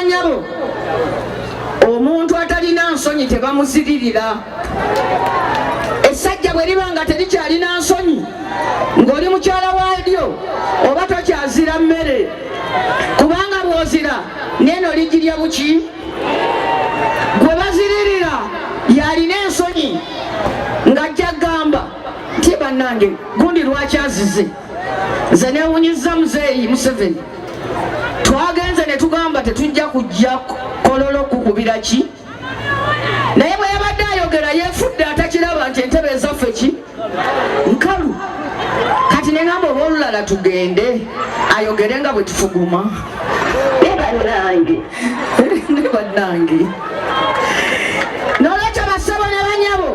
banyabo omuntu atalina nsonyi tebamuziririra. Essajja bwe liba nga terikyalina nsonyi ng'oli mukyala waalyo oba tokyazira mmere, kubanga bw'ozira neno ligirya buki. Gwe baziririra yalina ensonyi ng'ajja gamba nti bannange gundi lwaki azize. Nze neewunyizza muzeeyi Museveni, twagenze ne tugamba tetujja kujja kololo kukubira ki, naye bwe yabadde ayogera yeefudde atakiraba nti entebe ezaffe ki nkalu. Kati ne ngamba oba olulala tugende ayogere nga bwe tufuguma. Ne bannange n'olwekyo bassebo ne banyabo,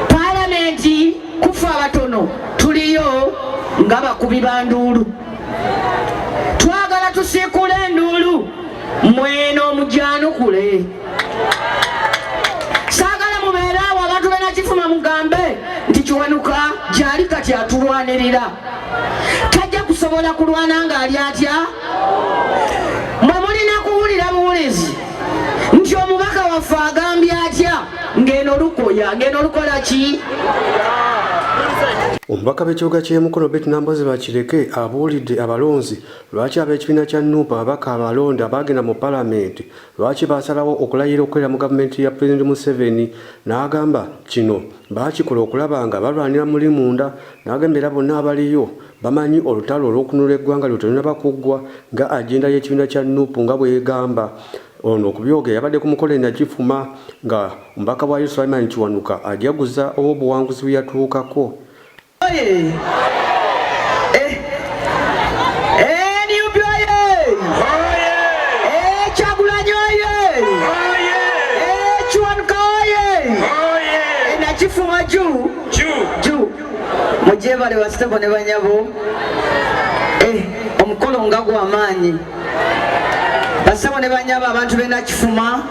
paalamenti kufa abatono tuliyo nga bakubi ba nduulu. Twagala tusiikule enduulu mweno mujanukule. Saagala mubeere awo abantu benakifuma mugambe nti Kiwanuka gyali kati atulwanirira. Tajja kusobola kulwana ng'ali atya. Mwe mulina kuwulira buwulizi nti omubaka waffe agambye atya ng'eno lukoya ng'eno lukola ki. Omubaka b'ekibuga ky'e Mukono Betty Namboze Bakireke abuulidde abalonzi lwaki ab'ekibiina kya NUP ababaka abalonde abagenda mu palamenti lwaki basalawo okulayira okukolera mu gavumenti ya Pulezidenti Museveni. N'agamba kino baakikola okulaba nga balwanira muli munda. N'agamba era bonna abaliyo bamanyi olutalo olw'okununula eggwanga lwetolina bakuggwa nga agenda y'ekibiina kya NUP nga bw'egamba. Ono okubyogera yabadde ku mukolo Nagifuma nga omubaka wa Sulaiman Kiwanuka ajaguza obuwanguzi bwe yatuukako. Nagifuma juu mujebale wasitabo ne banyabo. Omukolo nga gw'amaanyi basabo ne banyabo abantu b'e Nagifuma.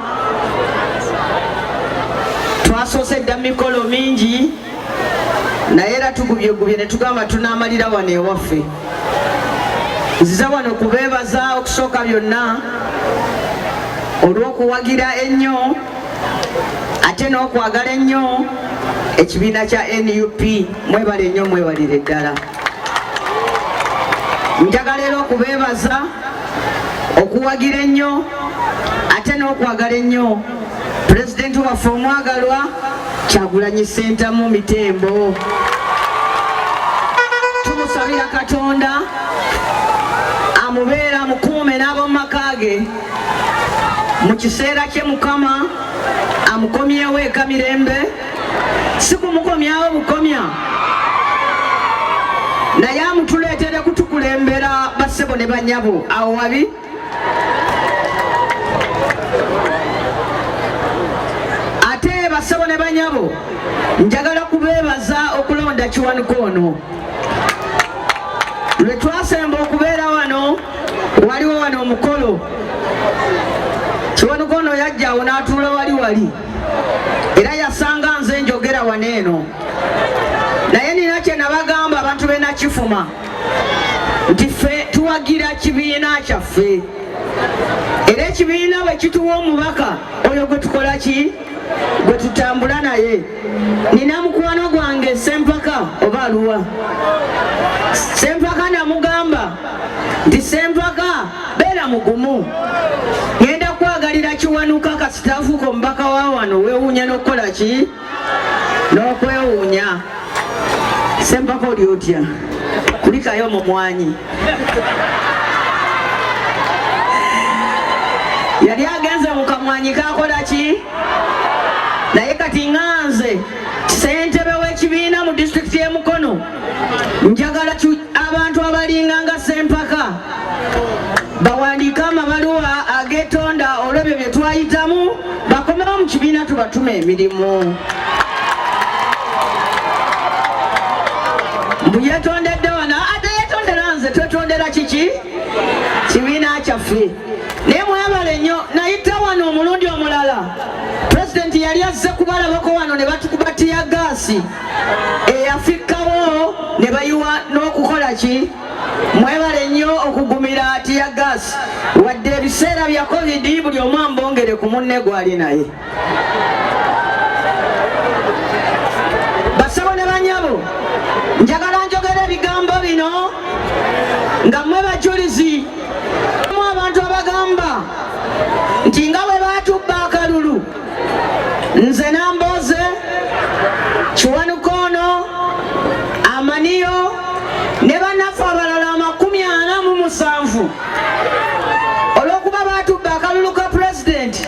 Twasoose dda mikolo mingi naye era tugubyegubye ne tugamba tunaamalira wano ewaffe. Nziza wano kubeebaza okusooka byonna olw'okuwagira ennyo ate n'okwagala ennyo ekibiina kya NUP. Mwebale nnyo, mwebalire ddala. Njagala era okubeebaza okuwagira ennyo ate n'okwagala ennyo pulezidenti waffe omwagalwa Kyagulanyi Ssentamu Mitembo. Tumusabira Katonda amubeera mukuume n'ab'omu maka ge mu kiseera kye. Mukama amukomyewo eka mirembe, si kumukomyawo bukomya, naye amutuleetere kutukulembera bassebo ne banyabo. Awo wabi ate bassebo ne banyabo, njagala kubeebaza okulonda Kiwanuka ono. Lwe twasemba okubeera wano waliwo wano omukolo, Kiwanuka ono yajja awo n'atuula wali era yasanga nze njogera waneeno. Naye nina kye nabagamba abantu b'e Nakifuma nti ffe tuwagira kibiina kyaffe, era ekibiina bwe kituwa omubaka oyo gwe tukola ki, gwe tutambula naye. Nina mukwano gwange Sempaka oba aluwa. Sempaka namugamba nti Sempaka beera mugumu, ngenda kwagalira Kiwanuka kasitaafu ko mubaka wa wano, weewuunya n'okukola ki, n'okwewuunya. Sempaka oli otya? Kulikayo mu mwanyi. Yali agenze mu kamwanyi kakola ki, naye kati nganze ssentebe w'ekibiina mu disitulikiti y'e Mukono, njagala abantu abalinga nga Sempaka bawandiike amabaluwa ag'etonda olw'ebyo bye twayitamu, bakomewo mu kibiina tubatuma emirimu. Mbu yeetondedde wano, ate yeetondera nze, twetondera kiki? Kibiina kyaffe. Naye mwebale nnyo, nayita wano omulundi omulala pulezidenti yali azze kubalabako wano ne batukuba tiya gaasi eyafikkawo ne bayiwa n'okukola ki. Mwebale nnyo okugumira tiya gaasi wadde biseera bya covid buli omu ambongere ku munne gwali naye. Basabo ne banyabo, njagala njogera ebigambo bino nga mmwe bajulizi. Mu abantu abagamba nti nga bwe baatubba akalulu, nze Nambooze, Kiwanuka ono, Amaniyo ne bannaffe abalala 47 olw'okuba baatubba akalulu ka pulezidenti,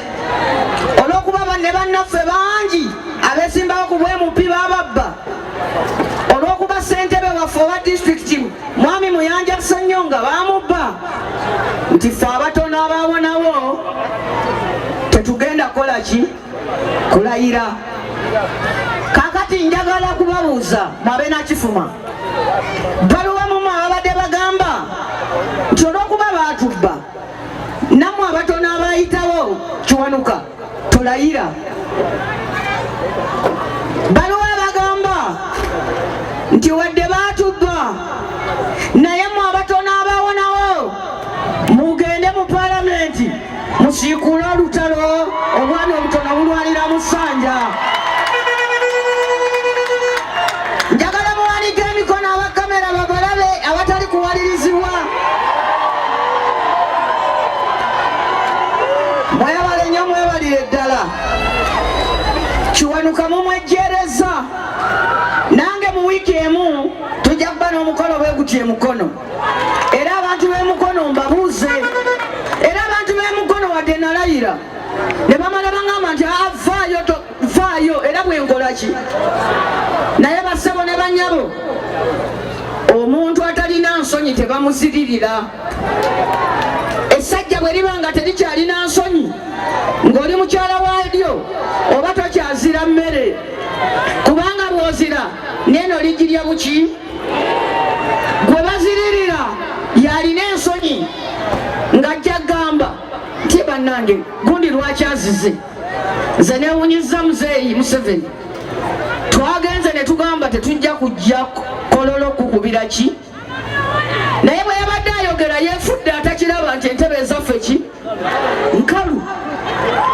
olw'okuba ne bannaffe bangi abeesimbawo ku bwemupi bababba, olw'okuba ssentebe waffe owa disitulikiti mwami Muyanja Ssenyonga baamubba, nti ffe abatono abaawonawo tetugenda kukola ki? Kulayira. Kaakati njagala kubabuuza mwabe nakifuma, baluwa mumwe ababadde bagamba nti olw'okuba baatubba nammwe abatono abayitawo Kiwanuka tulayira. Baluwa bagamba nti wadde baatubba naye mmwe abatono abawonawo mugende mu paalamenti musiikuule olutalo obwami obutono bulwanira mu ssanja. Njagala muwanike emikono abakamera babalabe abatali kuwalirizibwa. Mwebale nnyo, mwebalire ddala. Kiwanuka mumwejjereza. Nange mu wiiki emu tujja kuba n'omukolo bwe guti emukono. Era abantu b'emukono mbabuuze. Era abantu b'emukono wadde nalayira ne bamala baŋŋamba nti vaayo era bwenkola ki? Naye bassebo ne bannyabo, omuntu atalina nsonyi tebamuziririra. Essajja bwe liba nga terikyalina nsonyi, ng'oli mukyala waalyo oba tokyazira mmere, kubanga bw'ozira neno ligirya buki? Gwe baziririra yalina ensonyi ng'ajja gamba nti bannange gundi lwaki azize. Nze neewunyizza Muzeeyi Museveni, twagenze ne tugamba tetujja kujja kololo kukubira ki? Naye bwe yabadde ayogera yeefudde atakiraba nti entebe ezaffe ki? Nkalu.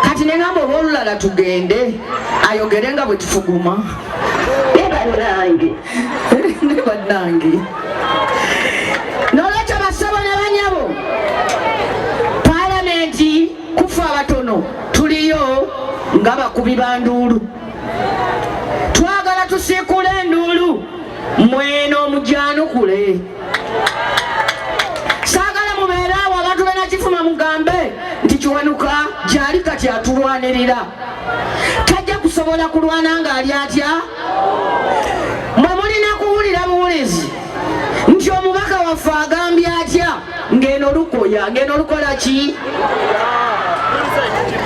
Kati ne ngamba oba olulala tugende ayogere nga bwe tufuguma. Ne bannange n'olwekyo bassebo ne banyabo, paalamenti kufa abatono tuliyo nga bakubi ba nduulu. Twagala tusiikule enduulu, mweno mujanukule. Saagala mubeere awo abantu benakifuma mugambe nti Kiwanuka gyali kati atulwanirira. Tajja kusobola kulwana ng'ali atya? Mwe mulina kuwulira buwulizi nti omubaka waffe agambye atya? Ng'eno lukoya, ng'eno lukola ki?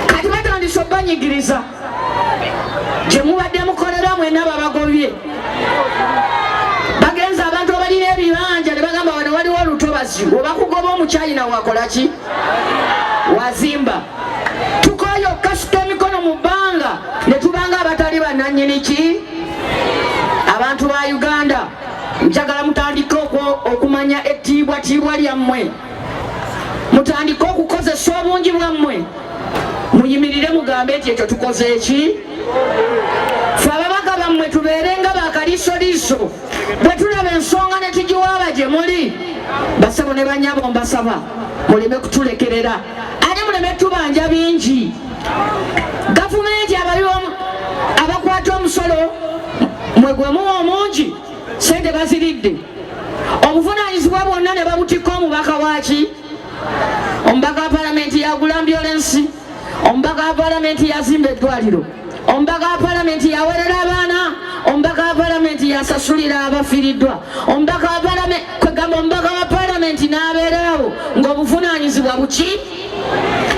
Kati batandise obbanyigiriza gye mubadde mukolera mwenna babagobye. Bagenza abantu abalina ebibanja ne bagamba wano waliwo olutobazi, obakugoba omukyayina wakola ki? Wazimba. Tukoye okukasuka emikono mu bbanga ne tubanga abatali bannannyini ki? Abantu ba Uganda, njagala mutandike okumanya ettiibwatiibwa lyammwe, mutandike okukozesa obungi bwammwe, muyimirire mugambe nti ekyo tukoze eki? Ffe ababaka bammwe tubeere nga bakaliisoliiso, bwe tulaba ensonga ne tugiwaaba gye muli. Bassebo ne bannyabo mbasaba muleme kutulekerera ate muleme tubanja bingi. Gavumenti abakwata omusolo mwe gwe muwa omungi, sente baziridde. Obuvunaanyizibwa bwonna ne babutikka omubaka waki? Omubaka wa paalamenti yagula ambulensi, omubaka wa paalamenti yazimba eddwaliro, omubaka wa paalamenti yawerera abaana, omubaka wa paalamenti yasasulira abafiiriddwa, omubaka wa paalamenti n'abeerawo ng'obuvunaanyizibwa buki?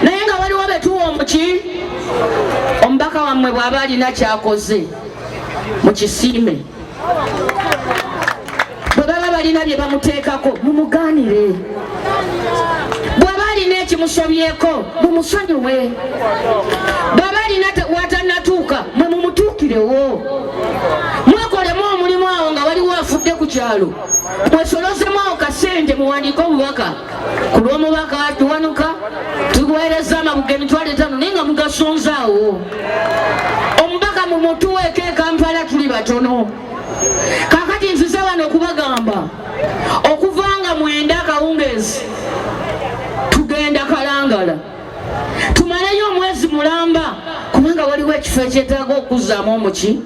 Naye nga waliwo betuwa omuki? Omubaka wammwe bw'aba alina kyakoze mukisiime, bwe baba balina bye bamuteekako mumugaanire, bw'aba alina ekimusobyeko mumusonyiwe, bw'aba alina watannatuuka mwe mumutuukirewo. Mwekolemu omulimu awo nga waliwo afudde ku kyalo, mwesolozemu awo kasi sente muwandiika obubaka ku lw'omubaka tuwanuka tuweereza amabuga emitwalo 5 naye nga mugasonzaawo omubaka mumutuweeko e Kampala tuli batono kakati nzize wano okubagamba okuvanga 9 akawungeezi tugenda Kalangala tumaleyo omwezi mulamba kubanga waliwo ekifo ekyetaaga okuzzaamu omuki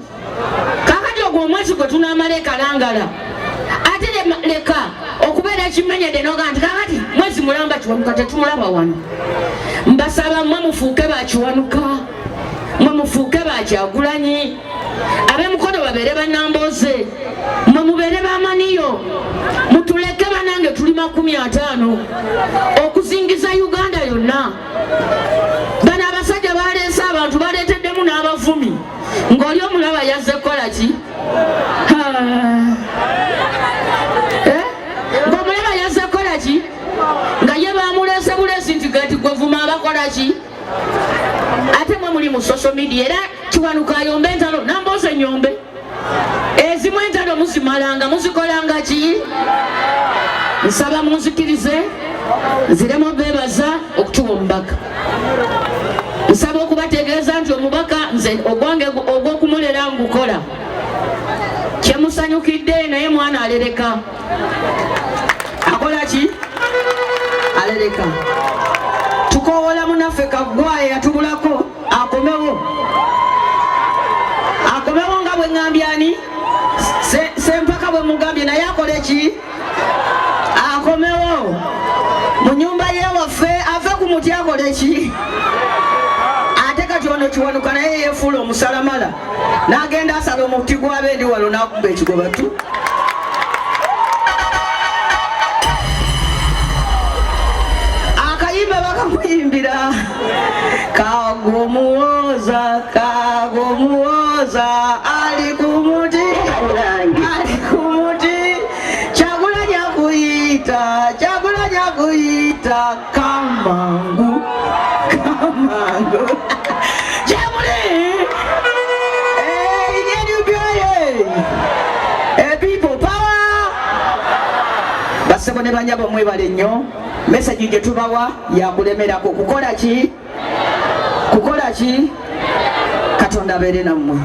kakati ogwo omwezi gwe tunamala e Kalangala ate leka okubeera ekimenyedde noga nti kakati mwezi mulamba Kiwanuka tetumulaba wano mbasaba mmwe mufuuke bakiwanuka mmwe mufuuke bakyagulanyi ab'emukono babeere bannambooze mmwe mubeere bamaniyo mutuleke banange tuli 50 okuzingiza Uganda yonna bano abasajja baleese abantu baleeteddemu n'abavumi ng'oli omulaba yazze kukola ki ng'omulaba yazze kukola ki nga ye bamuleese buleesi nti gati gwe vuma abakola ki ate mwe muli mu social media era Kiwanuka ayombe entalo nambooze nyombe ezimu entalo muzimalanga muzikolanga ki nsaba munzikirize nziremu beebaza okutuwa omubaka nsaba okubategeeza nti omubaka nze ogwange ogw'okumulera ngukola kyemusanyukidde naye mwana alereka akola ki alereka tukoowola munaffe Kaggwaye yatubulako akomewo nga bwe ŋŋambye ani sempaka bwe mugambye naye akole ki akomewo mu nyumba yewaffe ave ku muti akole ki ate kati ono Kiwanuka naye yeefuula omusalamala n'agenda asala omuti gw'abendi walo n'akuba ekigoba tu akayimba bakamuyimbira kagomuwoza ali ku muti Kyagulanyi akuyita kamangu Kyamuli inyeni people power basebo ne banyabo mwebale nnyo message gye tubawa yakulemerako kukola ki Katonda abeere nammwe.